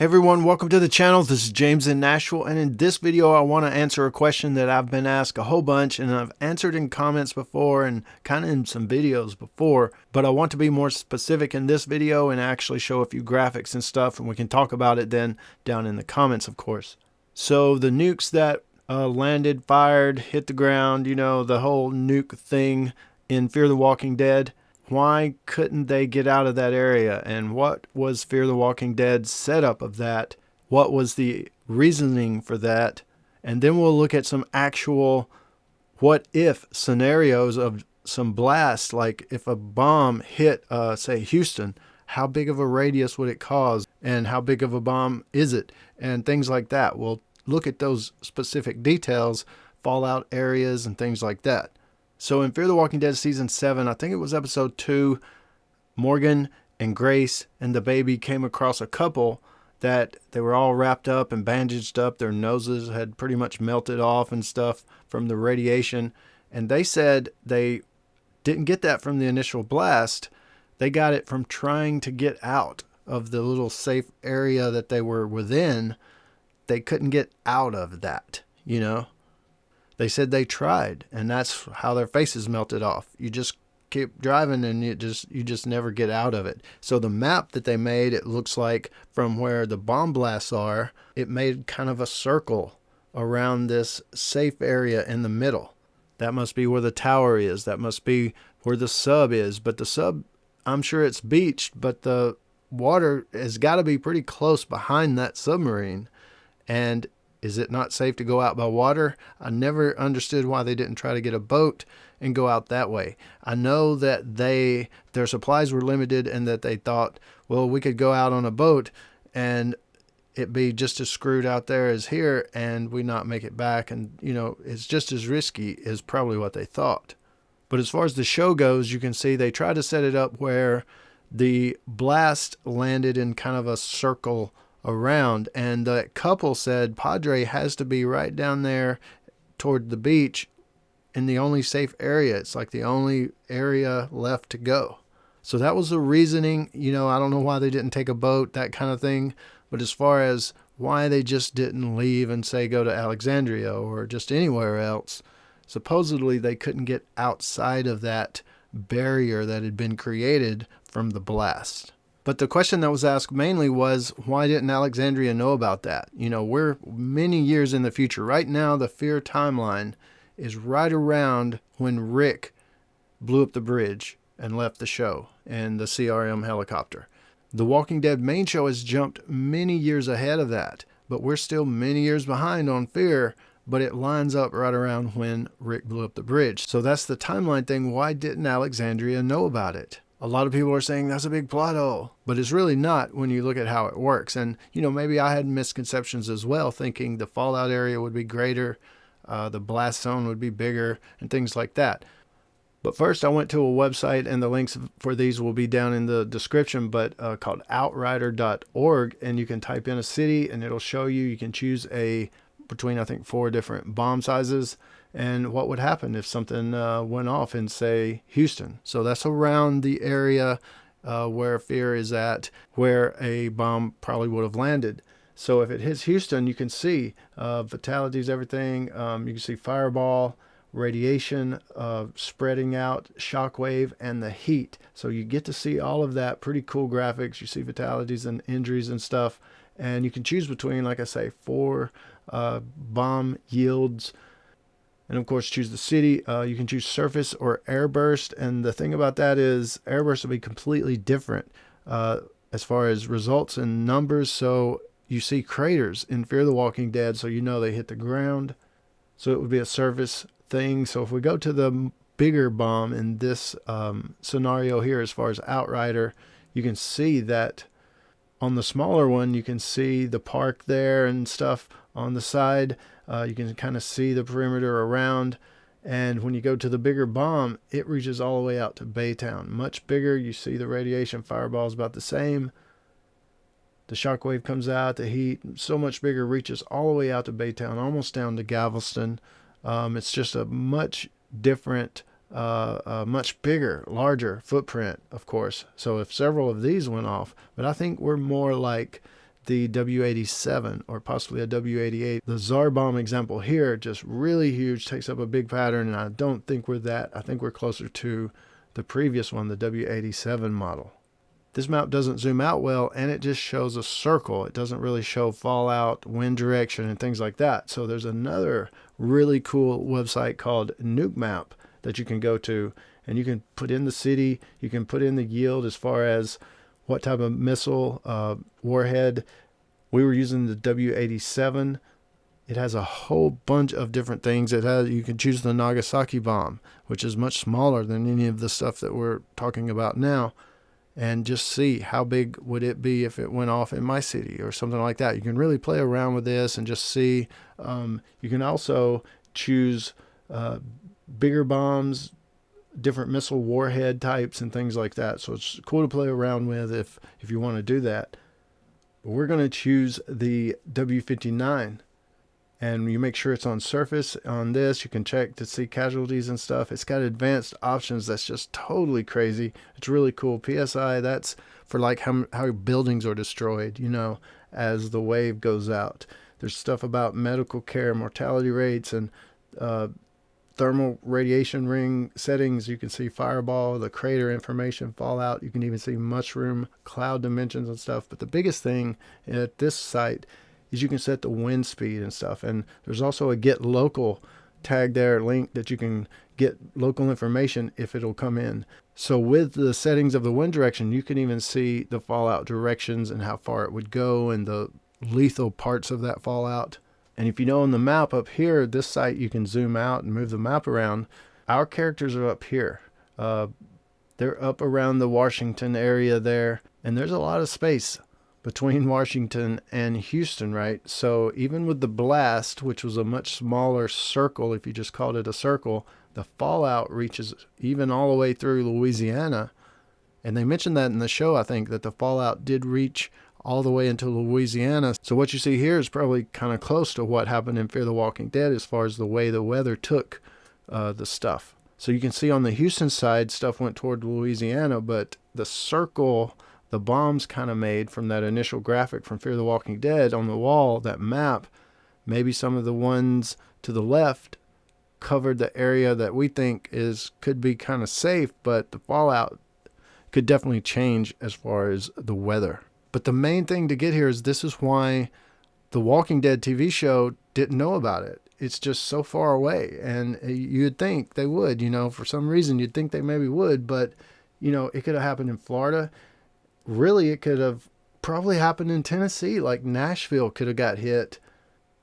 Everyone, welcome to the channel. This is James in Nashville, and in this video I want to answer a question that I've been asked a whole bunch, and I've answered in comments before and kind of in some videos before, but I want to be more specific in this video and actually show a few graphics and stuff, and we can talk about it then down in the comments, of course. So the nukes that landed, fired, hit the ground, you know, the whole nuke thing in Fear the Walking Dead. Why couldn't they get out of that area? And what was Fear the Walking Dead's setup of that? What was the reasoning for that? And then we'll look at some actual what if scenarios of some blast, like if a bomb hit, say, Houston, how big of a radius would it cause? And how big of a bomb is it? And things like that. We'll look at those specific details, fallout areas, and things like that. So in Fear the Walking Dead Season 7, I think it was Episode 2, Morgan and Grace and the baby came across a couple that they were all wrapped up and bandaged up. Their noses had pretty much melted off and stuff from the radiation. And they said they didn't get that from the initial blast. They got it from trying to get out of the little safe area that they were within. They couldn't get out of that, you know. They said they tried, and that's how their faces melted off. You just keep driving, and you just never get out of it. So the map that they made, it looks like from where the bomb blasts are, it made kind of a circle around this safe area in the middle. That must be where the tower is. That must be where the sub is. But the sub, I'm sure it's beached, but the water has got to be pretty close behind that submarine. And is it not safe to go out by water? I never understood why they didn't try to get a boat and go out that way. I know that their supplies were limited and that they thought, well, we could go out on a boat and it be just as screwed out there as here and we not make it back. And, you know, it's just as risky is probably what they thought. But as far as the show goes, you can see they tried to set it up where the blast landed in kind of a circle around, and the couple said Padre has to be right down there toward the beach in the only safe area. It's like the only area left to go. So that was the reasoning. You know, I don't know why they didn't take a boat, that kind of thing. But as far as why they just didn't leave and say go to Alexandria or just anywhere else, supposedly they couldn't get outside of that barrier that had been created from the blast. But the question that was asked mainly was, why didn't Alexandria know about that? You know, we're many years in the future. Right now, the Fear timeline is right around when Rick blew up the bridge and left the show in the CRM helicopter. The Walking Dead main show has jumped many years ahead of that, but we're still many years behind on Fear, but it lines up right around when Rick blew up the bridge. So that's the timeline thing. Why didn't Alexandria know about it? A lot of people are saying that's a big plot hole, but it's really not when you look at how it works. And, you know, maybe I had misconceptions as well, thinking the fallout area would be greater, the blast zone would be bigger, and things like that. But first I went to a website, and the links for these will be down in the description, but called Outrider.org, and you can type in a city and it'll show you. You can choose between, I think, 4 different bomb sizes and what would happen if something went off in, say, Houston. So that's around the area where Fear is at, where a bomb probably would have landed. So if it hits Houston, you can see fatalities, everything. You can see fireball, radiation spreading out, shockwave, and the heat. So you get to see all of that. Pretty cool graphics. You see fatalities and injuries and stuff. And you can choose between, like I say, 4 bomb yields. And of course, choose the city. You can choose surface or airburst. And the thing about that is airburst will be completely different as far as results and numbers. So you see craters in Fear the Walking Dead, so you know they hit the ground. So it would be a surface thing. So if we go to the bigger bomb in this scenario here, as far as Outrider, you can see that on the smaller one, you can see the park there and stuff on the side. You can kind of see the perimeter around. And when you go to the bigger bomb, it reaches all the way out to Baytown. Much bigger. You see the radiation fireball is about the same. The shockwave comes out, the heat, so much bigger, reaches all the way out to Baytown, almost down to Galveston. It's just a much different, much bigger, larger footprint, of course. So if several of these went off, but I think we're more like the W87 or possibly a W88. The Tsar bomb example here, just really huge, takes up a big pattern, and I don't think we're that. I think we're closer to the previous one, the W87 model. This map doesn't zoom out well, and it just shows a circle. It doesn't really show fallout, wind direction, and things like that. So there's another really cool website called NukeMap that you can go to, and you can put in the city, you can put in the yield as far as what type of missile, warhead. We were using the W87. It has a whole bunch of different things. You can choose the Nagasaki bomb, which is much smaller than any of the stuff that we're talking about now. And just see how big would it be if it went off in my city or something like that. You can really play around with this and just see. You can also choose bigger bombs, different missile warhead types and things like that. So it's cool to play around with if you want to do that. But we're going to choose the W59. And you make sure it's on surface on this. You can check to see casualties and stuff. It's got advanced options that's just totally crazy. It's really cool. PSI, that's for like how buildings are destroyed, as the wave goes out. There's stuff about medical care, mortality rates, and thermal radiation ring settings. You can see fireball, the crater information, fallout. You can even see mushroom, cloud dimensions and stuff. But the biggest thing at this site is you can set the wind speed and stuff. And there's also a get local tag there, link that you can get local information if it'll come in. So with the settings of the wind direction, you can even see the fallout directions and how far it would go and the lethal parts of that fallout. And if you know on the map up here, this site, you can zoom out and move the map around. Our characters are up here. They're up around the Washington area there, and there's a lot of space between Washington and Houston, right? So even with the blast, which was a much smaller circle, if you just called it a circle, the fallout reaches even all the way through Louisiana. And they mentioned that in the show, I think, that the fallout did reach all the way into Louisiana. So what you see here is probably kind of close to what happened in Fear the Walking Dead as far as the way the weather took the stuff. So you can see on the Houston side, stuff went toward Louisiana, but the circle the bombs kind of made from that initial graphic from Fear the Walking Dead on the wall, that map, maybe some of the ones to the left covered the area that we think could be kind of safe, but the fallout could definitely change as far as the weather. But the main thing to get here is this is why the Walking Dead TV show didn't know about it. It's just so far away, and you'd think they would, for some reason you'd think they maybe would, but it could have happened in Florida. Really, it could have probably happened in Tennessee, like Nashville could have got hit.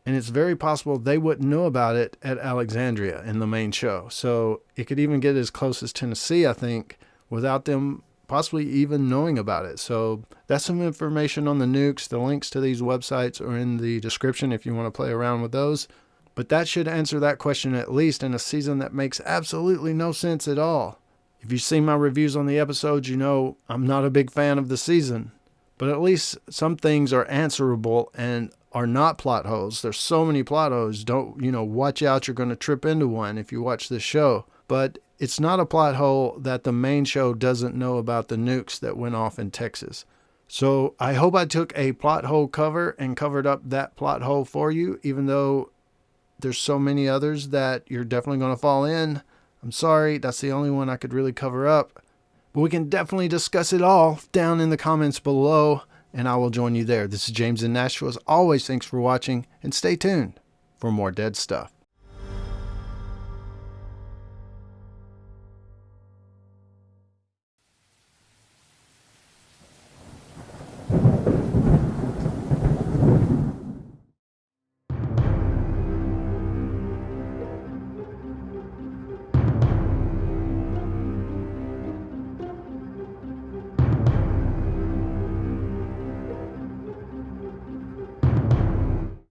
And it's very possible they wouldn't know about it at Alexandria in the main show. So it could even get as close as Tennessee, I think, without them possibly even knowing about it. So that's some information on the nukes. The links to these websites are in the description if you want to play around with those. But that should answer that question, at least in a season that makes absolutely no sense at all. If you've seen my reviews on the episodes, you know I'm not a big fan of the season. But at least some things are answerable and are not plot holes. There's so many plot holes. Don't, watch out. You're going to trip into one if you watch this show. But it's not a plot hole that the main show doesn't know about the nukes that went off in Texas. So I hope I took a plot hole cover and covered up that plot hole for you, even though there's so many others that you're definitely going to fall in. I'm sorry, that's the only one I could really cover up. But we can definitely discuss it all down in the comments below, and I will join you there. This is James in Nashville. As always, thanks for watching, and stay tuned for more dead stuff.